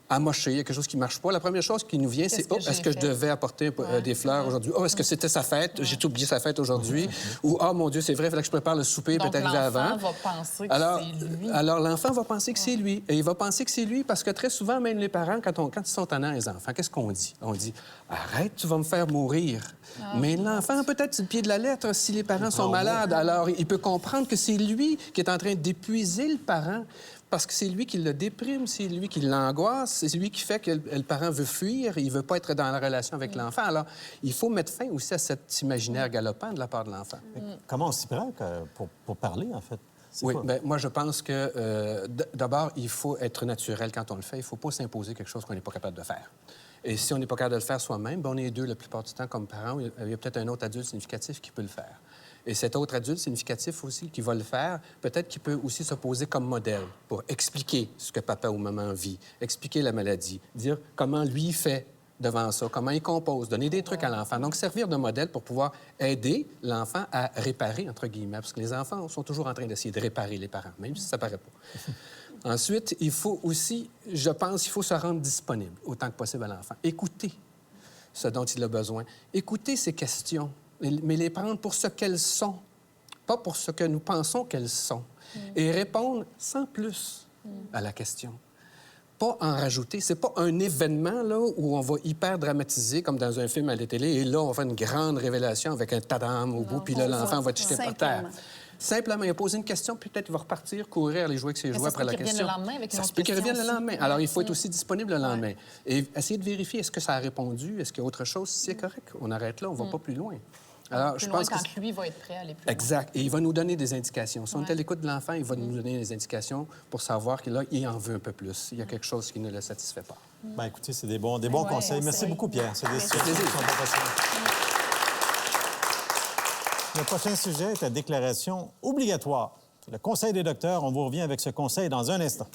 amoché, il y a quelque chose qui ne marche pas. La première chose qui nous vient, c'est « Oh, est-ce que je devais apporter des fleurs aujourd'hui? Oh, est-ce que c'était sa fête? J'ai oublié sa fête aujourd'hui. » Ou « Oh, mon Dieu, c'est vrai, il fallait que je prépare le souper, il peut arriver avant. » Donc, l'enfant va penser que c'est lui. Alors, l'enfant va penser que c'est lui. Et il va penser que c'est lui parce que très souvent, même les parents, quand ils sont tannants, les enfants, qu'est-ce qu'on dit? On dit « Arrête, tu vas me faire mourir. » Mais l'enfant, peut-être, c'est le pied de la lettre si les parents sont malades. Alors, il peut comprendre que c'est lui qui est en train d'épuiser le parent parce que c'est lui qui le déprime, c'est lui qui l'angoisse, c'est lui qui fait que le parent veut fuir, il veut pas être dans la relation avec l'enfant. Alors, il faut mettre fin aussi à cet imaginaire galopant de la part de l'enfant. Comment on s'y prend pour parler, en fait? Oui, bien, moi, je pense que, d'abord, il faut être naturel quand on le fait. Il ne faut pas s'imposer quelque chose qu'on n'est pas capable de faire. Et si on n'est pas capable de le faire soi-même, bien, on est deux la plupart du temps comme parents. Il y a peut-être un autre adulte significatif qui peut le faire. Et cet autre adulte significatif aussi qui va le faire, peut-être qu'il peut aussi se poser comme modèle pour expliquer ce que papa ou maman vit, expliquer la maladie, dire comment lui fait devant ça, comment il compose, donner des trucs à l'enfant. Donc, servir de modèle pour pouvoir aider l'enfant à réparer, entre guillemets, parce que les enfants sont toujours en train d'essayer de réparer les parents, même si ça ne paraît pas. Ensuite, il faut aussi, je pense, il faut se rendre disponible autant que possible à l'enfant. Écouter ce dont il a besoin. Écouter ses questions, mais les prendre pour ce qu'elles sont, pas pour ce que nous pensons qu'elles sont. Et répondre sans plus à la question. Pas en rajouter. C'est pas un événement là, où on va hyper dramatiser, comme dans un film à la télé, et là, on va faire une grande révélation avec un tadam au bout, puis là, l'enfant va être jeté par terre. Simplement, il va poser une question, puis peut-être il va repartir, courir, aller jouer avec ses jouets après la question. Ça se peut qu'il revienne le lendemain. Alors, il faut être aussi disponible le lendemain. Et essayer de vérifier, est-ce que ça a répondu, est-ce qu'il y a autre chose? Si c'est correct, on arrête là, on ne va pas plus loin. Alors, je pense que lui va être prêt à aller plus loin. Exact. Et il va nous donner des indications. Si on est à l'écoute de l'enfant, il va nous donner des indications pour savoir que là, il en veut un peu plus. Il y a quelque chose qui ne le satisfait pas. Bien, écoutez, c'est des bons conseils. Merci beaucoup, Pierre. C'est des sujets qui sont pas faciles. Le prochain sujet est la déclaration obligatoire. Le Conseil des docteurs, on vous revient avec ce conseil dans un instant.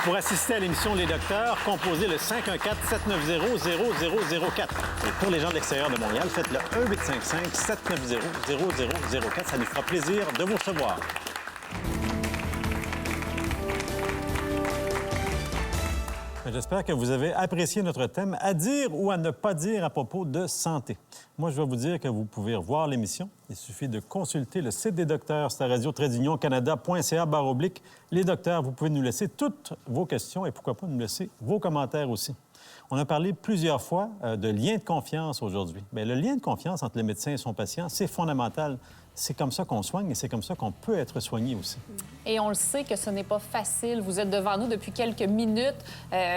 Pour assister à l'émission Les Docteurs, composez le 514-790-0004. Et pour les gens de l'extérieur de Montréal, faites le 1-855-790-0004. Ça nous fera plaisir de vous recevoir. J'espère que vous avez apprécié notre thème « À dire ou à ne pas dire à propos de santé ». Moi, je vais vous dire que vous pouvez revoir l'émission. Il suffit de consulter le site des docteurs, c'est à radio-canada.ca/les docteurs. Vous pouvez nous laisser toutes vos questions et pourquoi pas nous laisser vos commentaires aussi. On a parlé plusieurs fois de lien de confiance aujourd'hui. Bien, le lien de confiance entre le médecin et son patient, c'est fondamental. C'est comme ça qu'on soigne et c'est comme ça qu'on peut être soigné aussi. Et on le sait que ce n'est pas facile. Vous êtes devant nous depuis quelques minutes.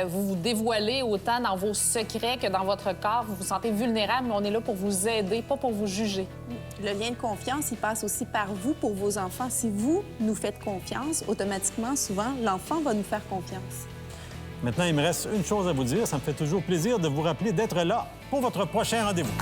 Vous vous dévoilez autant dans vos secrets que dans votre corps. Vous vous sentez vulnérable, mais on est là pour vous aider, pas pour vous juger. Le lien de confiance, il passe aussi par vous pour vos enfants. Si vous nous faites confiance, automatiquement, souvent, l'enfant va nous faire confiance. Maintenant, il me reste une chose à vous dire. Ça me fait toujours plaisir de vous rappeler d'être là pour votre prochain rendez-vous.